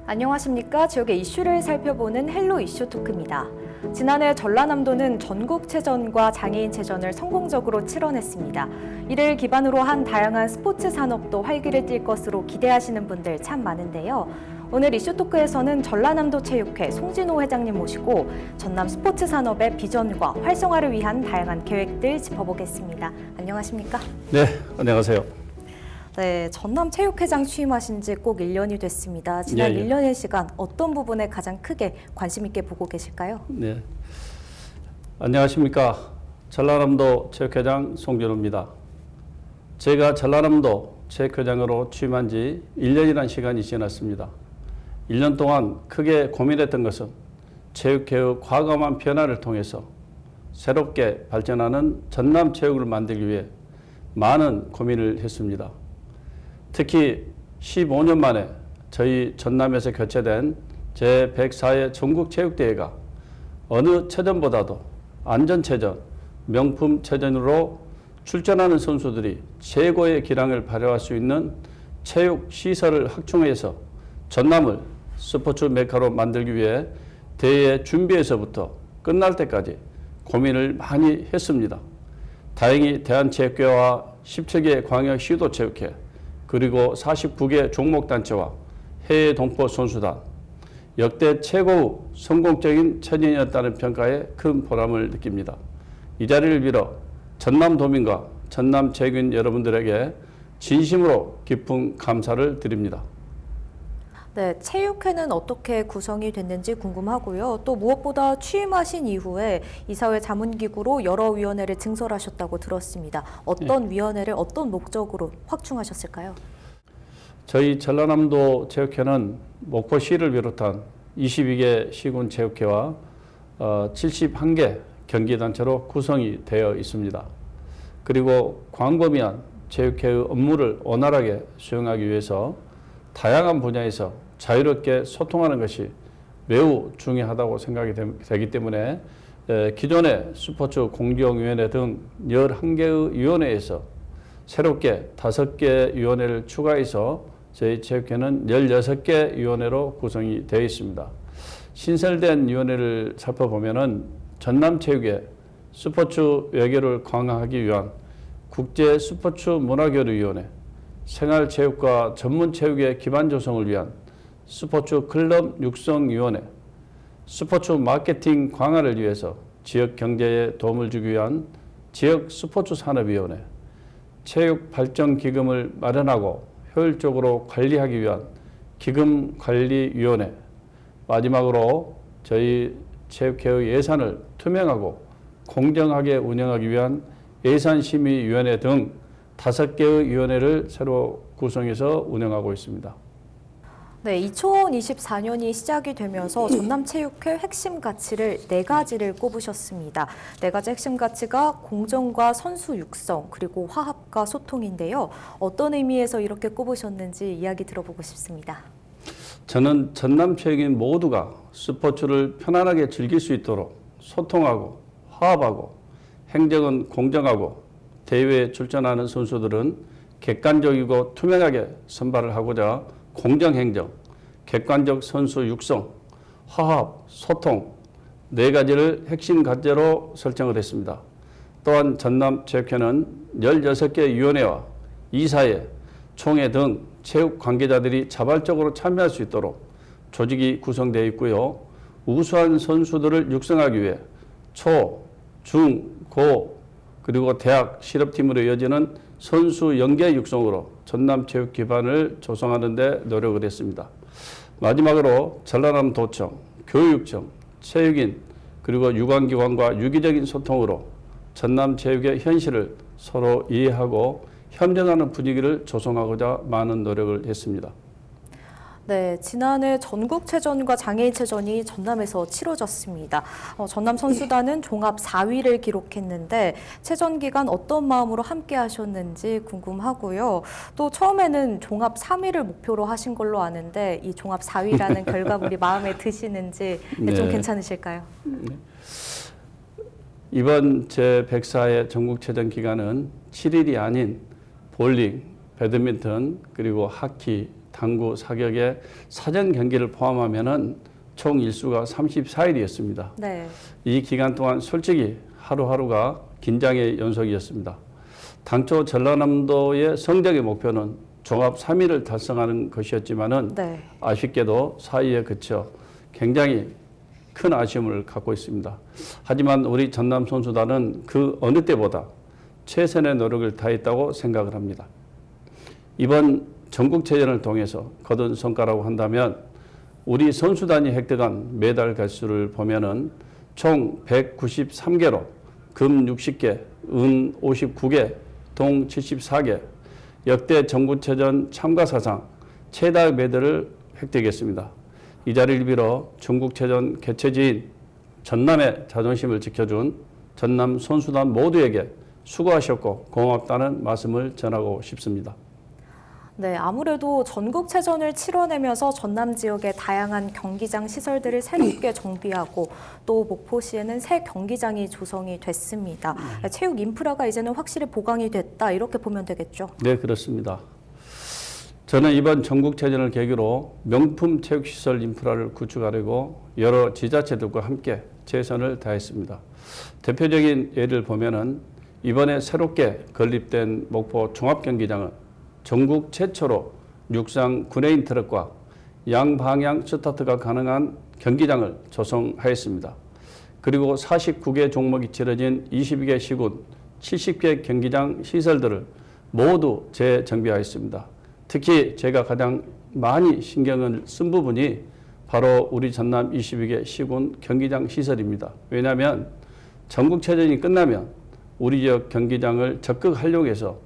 안녕하십니까. 지역의 이슈를 살펴보는 헬로 이슈 토크입니다. 지난해 전라남도는 전국체전과 장애인체전을 성공적으로 치러냈습니다. 이를 기반으로 한 다양한 스포츠 산업도 활기를 띨 것으로 기대하시는 분들 참 많은데요. 오늘 이슈 토크에서는 전라남도 체육회 송진호 회장님 모시고 전남 스포츠 산업의 비전과 활성화를 위한 다양한 계획들 짚어보겠습니다. 안녕하십니까? 네, 안녕하세요. 네, 전남 체육회장 취임하신 지 꼭 1년이 됐습니다. 지난 1년의 시간 어떤 부분에 가장 크게 관심 있게 보고 계실까요? 네, 안녕하십니까. 전라남도 체육회장 송진호입니다. 제가 전라남도 체육회장으로 취임한 지 1년이라는 시간이 지났습니다. 1년 동안 크게 고민했던 것은 체육회의 과감한 변화를 통해서 새롭게 발전하는 전남 체육을 만들기 위해 많은 고민을 했습니다. 특히 15년 만에 저희 전남에서 개최된 제104회 전국체육대회가 어느 체전보다도 안전체전, 명품체전으로 출전하는 선수들이 최고의 기량을 발휘할 수 있는 체육시설을 확충해서 전남을 스포츠 메카로 만들기 위해 대회 준비에서부터 끝날 때까지 고민을 많이 했습니다. 다행히 대한체육회와 17개 광역시도체육회 그리고 49개 종목단체와 해외 동포 선수단, 역대 최고의 성공적인 체전이었다는 평가에 큰 보람을 느낍니다. 이 자리를 빌어 전남도민과 전남 체육인 여러분들에게 진심으로 깊은 감사를 드립니다. 네, 체육회는 어떻게 구성이 됐는지 궁금하고요. 또 무엇보다 취임하신 이후에 이사회 자문기구로 여러 위원회를 증설하셨다고 들었습니다. 어떤 위원회를 어떤 목적으로 확충하셨을까요? 저희 전라남도 체육회는 목포시를 비롯한 22개 시군 체육회와 71개 경기단체로 구성이 되어 있습니다. 그리고 광범위한 체육회의 업무를 원활하게 수행하기 위해서 다양한 분야에서 자유롭게 소통하는 것이 매우 중요하다고 생각이 되기 때문에 기존의 스포츠 공정위원회 등 11개의 위원회에서 새롭게 5개 위원회를 추가해서 저희 체육회는 16개 위원회로 구성이 되어 있습니다. 신설된 위원회를 살펴보면은 전남체육회 스포츠 외교를 강화하기 위한 국제 스포츠 문화교류위원회, 생활체육과 전문체육의 기반 조성을 위한 스포츠 클럽 육성위원회, 스포츠 마케팅 강화를 위해서 지역 경제에 도움을 주기 위한 지역 스포츠 산업위원회, 체육발전기금을 마련하고 효율적으로 관리하기 위한 기금관리위원회, 마지막으로 저희 체육회의 예산을 투명하고 공정하게 운영하기 위한 예산심의위원회 등 5개의 위원회를 새로 구성해서 운영하고 있습니다. 네, 2024년이 시작이 되면서 전남체육회 핵심 가치를 4가지를 꼽으셨습니다. 4가지 핵심 가치가 공정과 선수 육성, 그리고 화합과 소통인데요. 어떤 의미에서 이렇게 꼽으셨는지 이야기 들어보고 싶습니다. 저는 전남체육인 모두가 스포츠를 편안하게 즐길 수 있도록 소통하고 화합하고 행정은 공정하고 대회에 출전하는 선수들은 객관적이고 투명하게 선발을 하고자 공정행정, 객관적 선수 육성, 화합, 소통 4가지를 핵심 과제로 설정을 했습니다. 또한 전남체육회는 16개 위원회와 이사회, 총회 등 체육 관계자들이 자발적으로 참여할 수 있도록 조직이 구성되어 있고요. 우수한 선수들을 육성하기 위해 초, 중, 고, 그리고 대학 실업팀으로 이어지는 선수 연계 육성으로 전남체육 기반을 조성하는 데 노력을 했습니다. 마지막으로 전라남도청, 교육청, 체육인, 그리고 유관기관과 유기적인 소통으로 전남체육의 현실을 서로 이해하고 협력하는 분위기를 조성하고자 많은 노력을 했습니다. 네, 지난해 전국체전과 장애인체전이 전남에서 치러졌습니다. 전남 선수단은 종합 4위를 기록했는데 체전 기간 어떤 마음으로 함께 하셨는지 궁금하고요. 또 처음에는 종합 3위를 목표로 하신 걸로 아는데 이 종합 4위라는 결과물이 마음에 드시는지 좀 괜찮으실까요? 이번 제104회 전국체전 기간은 7일이 아닌 볼링, 배드민턴, 그리고 하키 당구 사격의 사전 경기를 포함하면은 총 일수가 34일이었습니다. 네. 이 기간 동안 솔직히 하루하루가 긴장의 연속이었습니다. 당초 전라남도의 성적의 목표는 종합 3위를 달성하는 것이었지만은 네. 아쉽게도 4위에 그쳐 굉장히 큰 아쉬움을 갖고 있습니다. 하지만 우리 전남 선수단은 그 어느 때보다 최선의 노력을 다했다고 생각을 합니다. 이번 전국체전을 통해서 거둔 성과라고 한다면 우리 선수단이 획득한 메달 개수를 보면은 총 193개로 금 60개, 은 59개, 동 74개, 역대 전국체전 참가 사상 최다 메달을 획득했습니다. 이 자리를 빌어 전국체전 개최지인 전남의 자존심을 지켜준 전남 선수단 모두에게 수고하셨고 고맙다는 말씀을 전하고 싶습니다. 네, 아무래도 전국체전을 치러내면서 전남 지역의 다양한 경기장 시설들을 새롭게 정비하고 또 목포시에는 새 경기장이 조성이 됐습니다. 체육 인프라가 이제는 확실히 보강이 됐다 이렇게 보면 되겠죠? 네, 그렇습니다. 저는 이번 전국체전을 계기로 명품 체육시설 인프라를 구축하려고 여러 지자체들과 함께 최선을 다했습니다. 대표적인 예를 보면은 이번에 새롭게 건립된 목포 종합경기장은 전국 최초로 육상 구레인 트럭과 양방향 스타트가 가능한 경기장을 조성하였습니다. 그리고 49개 종목이 치러진 22개 시군 70개 경기장 시설들을 모두 재정비하였습니다. 특히 제가 가장 많이 신경을 쓴 부분이 바로 우리 전남 22개 시군 경기장 시설입니다. 왜냐하면 전국체전이 끝나면 우리 지역 경기장을 적극 활용해서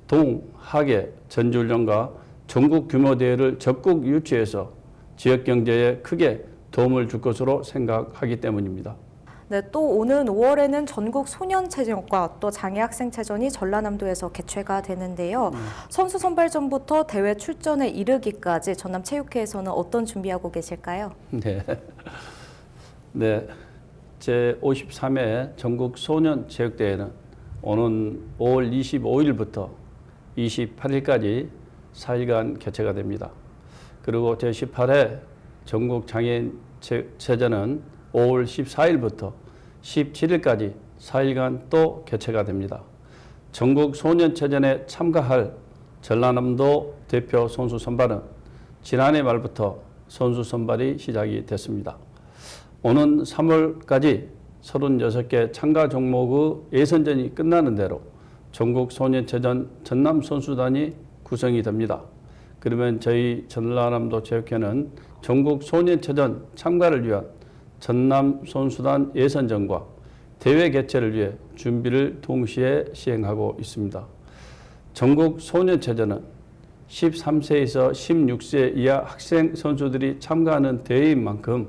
동, 하계, 전지훈련과 전국 규모 대회를 적극 유치해서 지역 경제에 크게 도움을 줄 것으로 생각하기 때문입니다. 네, 또 오는 5월에는 전국 소년체전과 또 장애학생체전이 전라남도에서 개최가 되는데요. 선수 선발전부터 대회 출전에 이르기까지 전남체육회에서는 어떤 준비하고 계실까요? 네. 네. 제53회 전국 소년체육대회는 오는 5월 25일부터 28일까지 4일간 개최가 됩니다. 그리고 제18회 전국 장애인체전은 5월 14일부터 17일까지 4일간 또 개최가 됩니다. 전국 소년체전에 참가할 전라남도 대표 선수 선발은 지난해 말부터 선수 선발이 시작이 됐습니다. 오는 3월까지 36개 참가 종목의 예선전이 끝나는 대로 전국 소년체전 전남 선수단이 구성이 됩니다. 그러면 저희 전라남도 체육회는 전국 소년체전 참가를 위한 전남 선수단 예선전과 대회 개최를 위해 준비를 동시에 시행하고 있습니다. 전국 소년체전은 13세에서 16세 이하 학생 선수들이 참가하는 대회인 만큼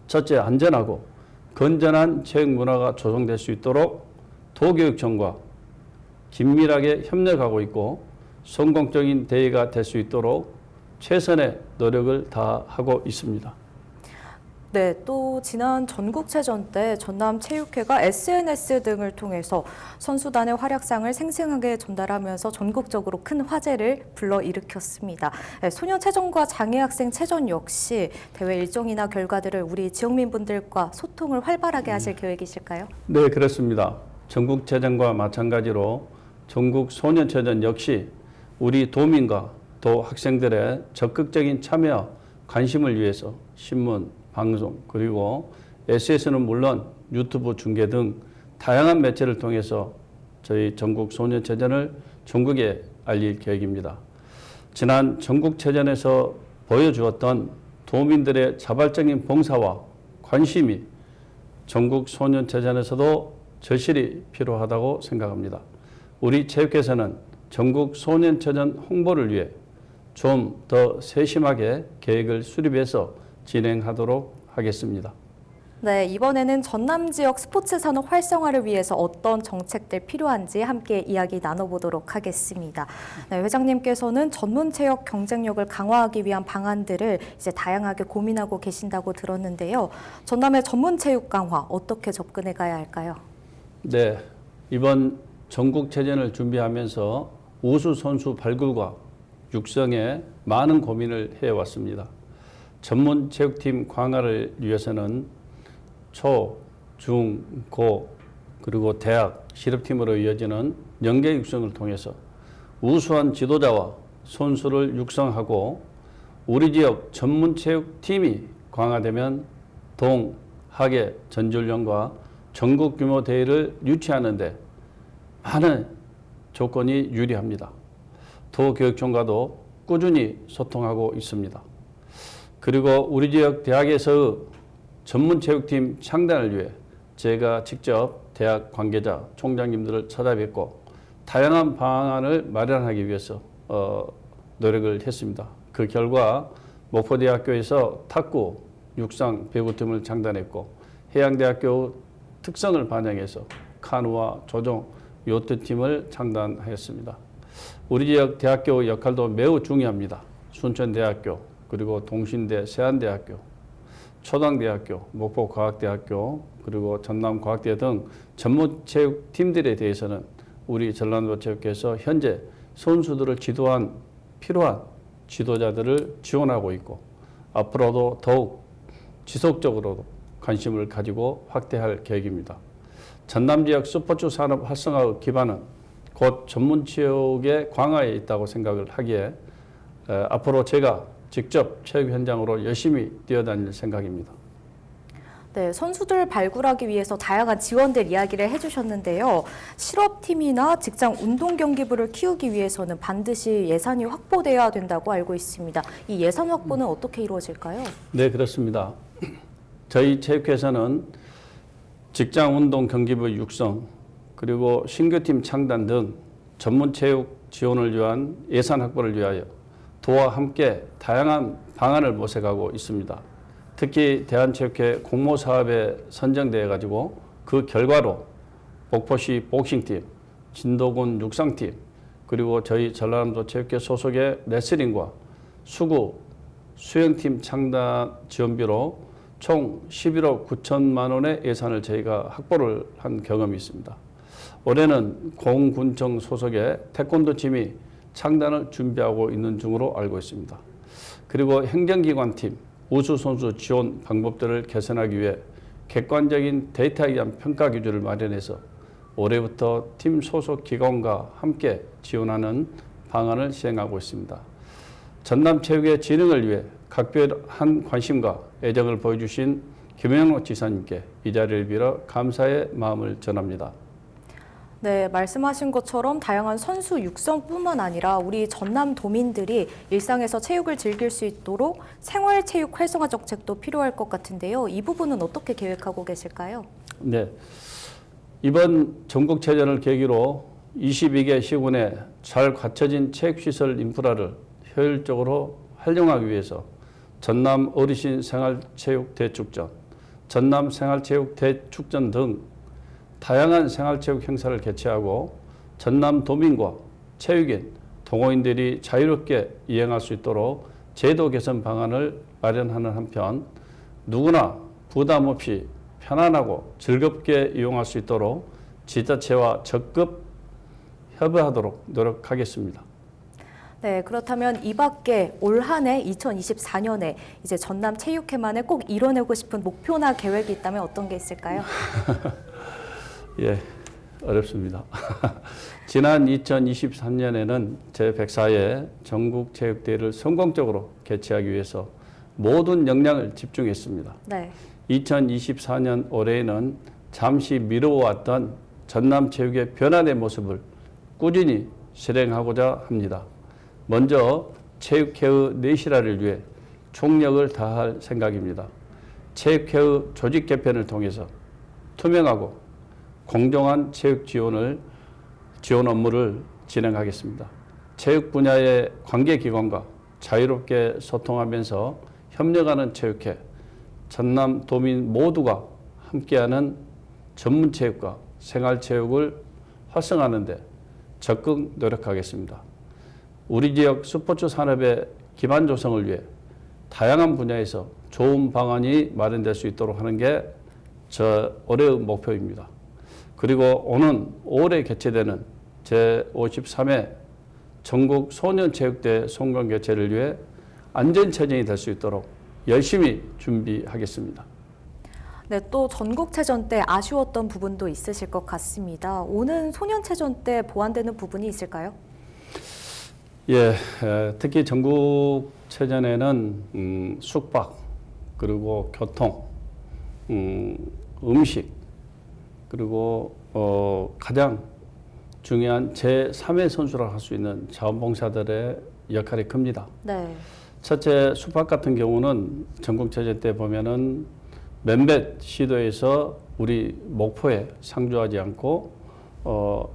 첫째 안전하고 건전한 체육 문화가 조성될 수 있도록 도교육청과 긴밀하게 협력하고 있고 성공적인 대회가 될 수 있도록 최선의 노력을 다하고 있습니다. 네, 또 지난 전국체전 때 전남체육회가 SNS 등을 통해서 선수단의 활약상을 생생하게 전달하면서 전국적으로 큰 화제를 불러일으켰습니다. 네, 소년체전과 장애학생체전 역시 대회 일정이나 결과들을 우리 지역민분들과 소통을 활발하게 하실 계획이실까요? 네, 그렇습니다. 전국체전과 마찬가지로 전국 소년체전 역시 우리 도민과 또 학생들의 적극적인 참여와 관심을 위해서 신문, 방송, 그리고 SNS는 물론 유튜브 중계 등 다양한 매체를 통해서 저희 전국 소년체전을 전국에 알릴 계획입니다. 지난 전국체전에서 보여주었던 도민들의 자발적인 봉사와 관심이 전국 소년체전에서도 절실히 필요하다고 생각합니다. 우리 체육회에서는 전국 소년체전 홍보를 위해 좀 더 세심하게 계획을 수립해서 진행하도록 하겠습니다. 네, 이번에는 전남 지역 스포츠 산업 활성화를 위해서 어떤 정책들 필요한지 함께 이야기 나눠보도록 하겠습니다. 네, 회장님께서는 전문 체육 경쟁력을 강화하기 위한 방안들을 이제 다양하게 고민하고 계신다고 들었는데요. 전남의 전문 체육 강화 어떻게 접근해 가야 할까요? 네, 이번 전국체전을 준비하면서 우수 선수 발굴과 육성에 많은 고민을 해왔습니다. 전문 체육팀 강화를 위해서는 초, 중, 고, 그리고 대학, 실업팀으로 이어지는 연계 육성을 통해서 우수한 지도자와 선수를 육성하고 우리 지역 전문 체육팀이 강화되면 동, 학예, 전지훈련과 전국 규모 대회를 유치하는 데 많은 조건이 유리합니다. 도교육청과도 꾸준히 소통하고 있습니다. 그리고 우리 지역 대학에서의 전문체육팀 창단을 위해 제가 직접 대학 관계자, 총장님들을 찾아뵙고 다양한 방안을 마련하기 위해서 노력을 했습니다. 그 결과 목포대학교에서 탁구, 육상, 배구팀을 창단했고 해양대학교 특성을 반영해서 카누와 조종, 요트팀을 창단하였습니다. 우리 지역 대학교 역할도 매우 중요합니다. 순천대학교, 그리고 동신대, 세안대학교, 초당대학교, 목포과학대학교, 그리고 전남과학대 등 전문체육팀들에 대해서는 우리 전라남도체육회에서 현재 선수들을 지도한 필요한 지도자들을 지원하고 있고 앞으로도 더욱 지속적으로 관심을 가지고 확대할 계획입니다. 전남지역 스포츠 산업 활성화의 기반은 곧 전문체육의 강화에 있다고 생각을 하기에 앞으로 제가 직접 체육 현장으로 열심히 뛰어다닐 생각입니다. 네, 선수들 발굴하기 위해서 다양한 지원들 이야기를 해주셨는데요. 실업팀이나 직장 운동 경기부를 키우기 위해서는 반드시 예산이 확보돼야 된다고 알고 있습니다. 이 예산 확보는 어떻게 이루어질까요? 네, 그렇습니다. 저희 체육회에서는 직장 운동 경기부 육성, 그리고 신규팀 창단 등 전문체육 지원을 위한 예산 확보를 위하여 도와 함께 다양한 방안을 모색하고 있습니다. 특히 대한체육회 공모사업에 선정되어 가지고 그 결과로 목포시 복싱팀, 진도군 육상팀, 그리고 저희 전라남도 체육회 소속의 레슬링과 수구, 수영팀 창단 지원비로 총 11억 9천만 원의 예산을 저희가 확보를 한 경험이 있습니다. 올해는 공군청 소속의 태권도팀이 창단을 준비하고 있는 중으로 알고 있습니다. 그리고 행정기관팀, 우수선수 지원 방법들을 개선하기 위해 객관적인 데이터에 의한 평가 기준을 마련해서 올해부터 팀 소속 기관과 함께 지원하는 방안을 시행하고 있습니다. 전남체육의 진흥을 위해 각별한 관심과 애정을 보여주신 김영록 지사님께 이 자리를 빌어 감사의 마음을 전합니다. 네, 말씀하신 것처럼 다양한 선수 육성뿐만 아니라 우리 전남 도민들이 일상에서 체육을 즐길 수 있도록 생활체육 활성화 정책도 필요할 것 같은데요. 이 부분은 어떻게 계획하고 계실까요? 네, 이번 전국체전을 계기로 22개 시군에 잘 갖춰진 체육시설 인프라를 효율적으로 활용하기 위해서 전남 어르신 생활체육 대축전, 전남 생활체육 대축전 등 다양한 생활체육 행사를 개최하고 전남 도민과 체육인, 동호인들이 자유롭게 이행할 수 있도록 제도 개선 방안을 마련하는 한편 누구나 부담 없이 편안하고 즐겁게 이용할 수 있도록 지자체와 적극 협의하도록 노력하겠습니다. 네, 그렇다면 이 밖에 올 한 해 2024년에 이제 전남 체육회만을 꼭 이뤄내고 싶은 목표나 계획이 있다면 어떤 게 있을까요? 예, 어렵습니다. 지난 2023년에는 제104회 전국체육대회를 성공적으로 개최하기 위해서 모든 역량을 집중했습니다. 네. 2024년 올해에는 잠시 미뤄왔던 전남체육의 변화된 모습을 꾸준히 실행하고자 합니다. 먼저 체육회의 내실화를 위해 총력을 다할 생각입니다. 체육회의 조직 개편을 통해서 투명하고 공정한 체육 지원 업무를 진행하겠습니다. 체육 분야의 관계기관과 자유롭게 소통하면서 협력하는 체육회, 전남 도민 모두가 함께하는 전문체육과 생활체육을 활성화하는 데 적극 노력하겠습니다. 우리 지역 스포츠 산업의 기반 조성을 위해 다양한 분야에서 좋은 방안이 마련될 수 있도록 하는 게 저 올해의 목표입니다. 그리고 오는 5월에 개최되는 제53회 전국 소년체육대 송강 개최를 위해 안전체전이 될 수 있도록 열심히 준비하겠습니다. 네, 또 전국체전 때 아쉬웠던 부분도 있으실 것 같습니다. 오는 소년체전 때 보완되는 부분이 있을까요? 예, 특히 전국체전에는 숙박, 그리고 교통, 음식, 그리고 가장 중요한 제3의 선수라고 할 수 있는 자원봉사들의 역할이 큽니다. 네. 첫째, 숙박 같은 경우는 전국체전 때 보면은 몇몇 시도에서 우리 목포에 상주하지 않고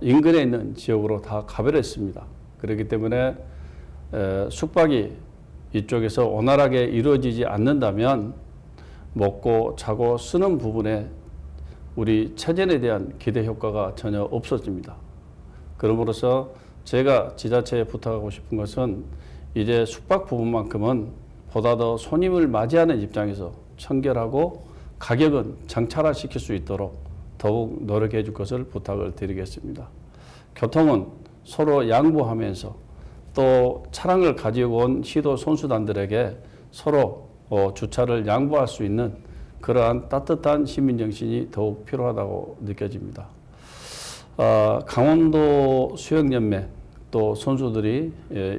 인근에 있는 지역으로 다 가버렸습니다. 그렇기 때문에 숙박이 이쪽에서 원활하게 이루어지지 않는다면 먹고 자고 쓰는 부분에 우리 체전에 대한 기대 효과가 전혀 없어집니다. 그러므로서 제가 지자체에 부탁하고 싶은 것은 이제 숙박 부분만큼은 보다 더 손님을 맞이하는 입장에서 청결하고 가격은 정찰화시킬 수 있도록 더욱 노력해 줄 것을 부탁을 드리겠습니다. 교통은 서로 양보하면서 또 차량을 가지고 온 시도 선수단들에게 서로 주차를 양보할 수 있는 그러한 따뜻한 시민정신이 더욱 필요하다고 느껴집니다. 강원도 수영연맹 또 선수들이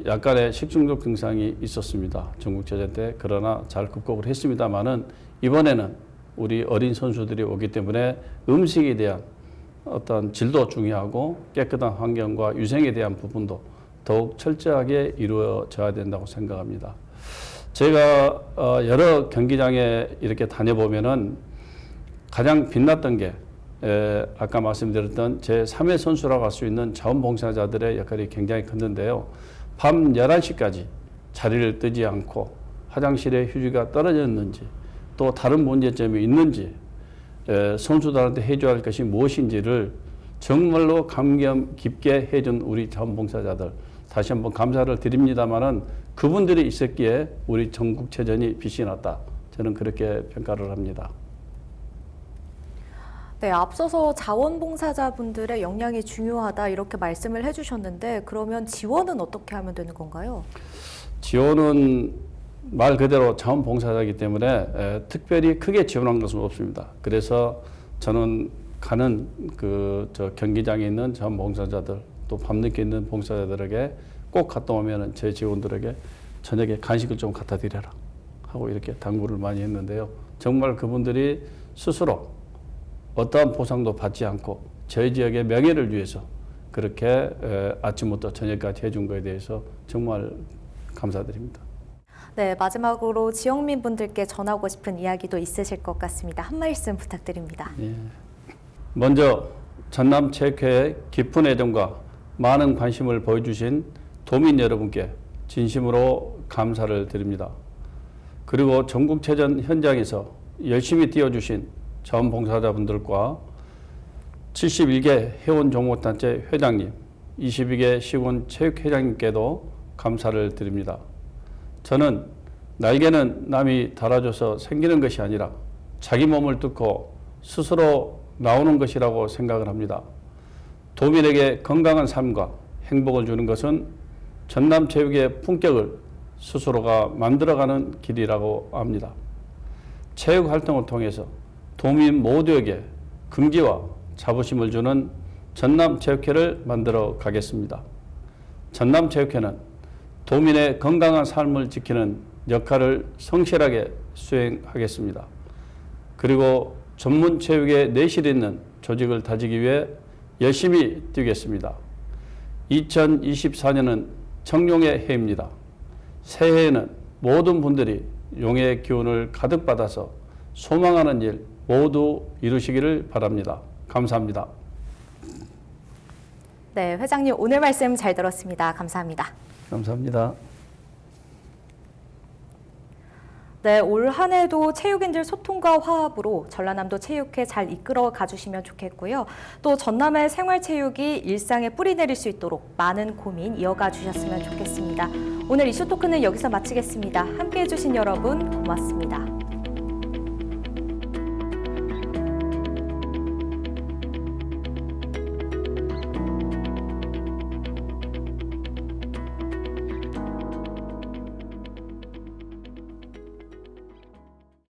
약간의 식중독 증상이 있었습니다. 전국체전 때. 그러나 잘 극복을 했습니다만은 이번에는 우리 어린 선수들이 오기 때문에 음식에 대한 어떤 질도 중요하고 깨끗한 환경과 위생에 대한 부분도 더욱 철저하게 이루어져야 된다고 생각합니다. 제가 여러 경기장에 이렇게 다녀보면은 가장 빛났던 게 아까 말씀드렸던 제3의 선수라고 할 수 있는 자원봉사자들의 역할이 굉장히 컸는데요. 밤 11시까지 자리를 뜨지 않고 화장실에 휴지가 떨어졌는지 또 다른 문제점이 있는지 선수들한테 해줘야 할 것이 무엇인지를 정말로 감명 깊게 해준 우리 자원봉사자들 다시 한번 감사를 드립니다마는 그분들이 있었기에 우리 전국체전이 빛이 났다. 저는 그렇게 평가를 합니다. 네, 앞서서 자원봉사자분들의 역량이 중요하다 이렇게 말씀을 해주셨는데 그러면 지원은 어떻게 하면 되는 건가요? 지원은 말 그대로 자원봉사자이기 때문에 특별히 크게 지원한 것은 없습니다. 그래서 저는 가는 경기장에 있는 자원봉사자들 또 밤늦게 있는 봉사자들에게 꼭 갔다 오면 제 직원들에게 저녁에 간식을 좀 갖다 드려라 하고 이렇게 당부를 많이 했는데요. 정말 그분들이 스스로 어떠한 보상도 받지 않고 저희 지역의 명예를 위해서 그렇게 아침부터 저녁까지 해준 것에 대해서 정말 감사드립니다. 네, 마지막으로 지역민 분들께 전하고 싶은 이야기도 있으실 것 같습니다. 한 말씀 부탁드립니다. 예. 먼저 전남체육회의 깊은 애정과 많은 관심을 보여주신 도민 여러분께 진심으로 감사를 드립니다. 그리고 전국체전 현장에서 열심히 뛰어주신 자원봉사자분들과 71개 회원종목단체 회장님, 22개 시군 체육회장님께도 감사를 드립니다. 저는 날개는 남이 달아줘서 생기는 것이 아니라 자기 몸을 뚫고 스스로 나오는 것이라고 생각을 합니다. 도민에게 건강한 삶과 행복을 주는 것은 전남체육의 품격을 스스로가 만들어가는 길이라고 합니다. 체육활동을 통해서 도민 모두에게 긍지와 자부심을 주는 전남체육회를 만들어 가겠습니다. 전남체육회는 도민의 건강한 삶을 지키는 역할을 성실하게 수행하겠습니다. 그리고 전문체육에 내실 있는 조직을 다지기 위해 열심히 뛰겠습니다. 2024년은 청룡의 해입니다. 새해에는 모든 분들이 용의 기운을 가득 받아서 소망하는 일 모두 이루시기를 바랍니다. 감사합니다. 네, 회장님 오늘 말씀 잘 들었습니다. 감사합니다. 감사합니다. 네, 올 한 해도 체육인들 소통과 화합으로 전라남도 체육회 잘 이끌어 가주시면 좋겠고요. 또 전남의 생활체육이 일상에 뿌리 내릴 수 있도록 많은 고민 이어가 주셨으면 좋겠습니다. 오늘 이슈토크는 여기서 마치겠습니다. 함께해 주신 여러분 고맙습니다.